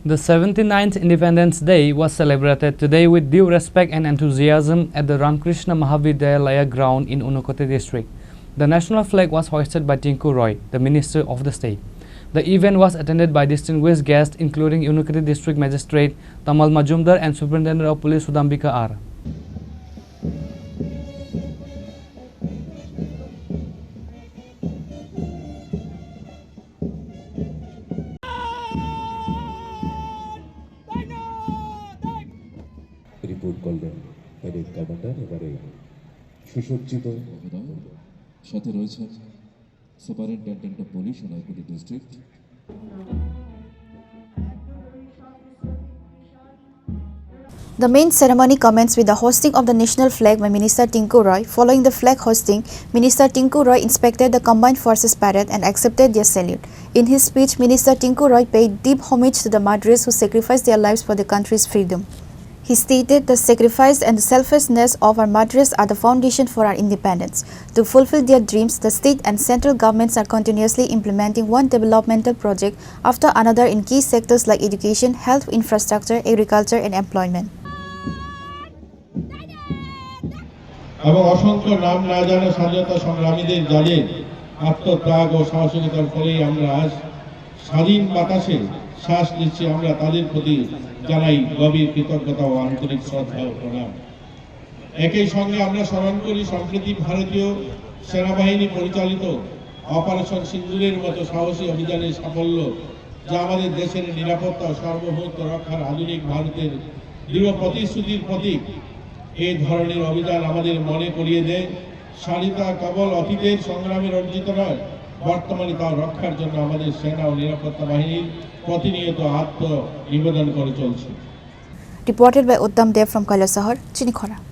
The 79th Independence Day was celebrated today with due respect and enthusiasm at the Ramakrishna Mahavidyalaya ground in Unakoti district. The national flag was hoisted by Tinku Roy, the Minister of the State. The event was attended by distinguished guests including Unakoti District Magistrate Tamal Majumder and Superintendent of Police Sudhambika R. Report করলেন parade commander. এবারে সুসজ্জিত সাথে রয়েছেন superintendent of police Unakoti district. The main ceremony commenced with the hosting of the national flag by Minister Tinku Roy. Following the flag hosting, Minister Tinku Roy inspected the Combined Forces parade and accepted their salute. In his speech, Minister Tinku Roy paid deep homage to the martyrs who sacrificed their lives for the country's freedom. He stated the sacrifice and the selflessness of our martyrs are the foundation for our independence. To fulfill their dreams, the state and central governments are continuously implementing one developmental project after another in key sectors like education, health, infrastructure, agriculture and employment. এবং অসংখ্য নাম না জানা স্বাধীনতা সংগ্রামীদের যাদের আত্মত্যাগ ও সাহসিকতার ফলেই আমরা আজ স্বাধীন বাতাসে শ্বাস নিচ্ছি, আমরা তাদের প্রতি জানাই গভীর কৃতজ্ঞতা ও আন্তরিক শ্রদ্ধা ও প্রণাম। একই সঙ্গে আমরা স্মরণ করি সম্প্রতি ভারতীয় সেনাবাহিনী পরিচালিত অপারেশন সিন্দুরের মতো সাহসী অভিযানের সাফল্য, যা আমাদের দেশের নিরাপত্তা ও সার্বভৌমত্ব রক্ষার আধুনিক ভারতের দৃঢ় প্রতিশ্রুতির প্রতীক। এই ধরনের অভিযান আমাদের মনে করিয়ে দেয় স্বাধীনতা কেবল অতীতের সংগ্রামের অর্জিত নয়, বর্তমানে তা রক্ষার জন্য আমাদের সেনা ও নিরাপত্তা বাহিনীর প্রতিনিয়ত আত্মনিবেদন করে চলছে। Reported by Uddam Dev from Kailasahar, Chini, Khorang.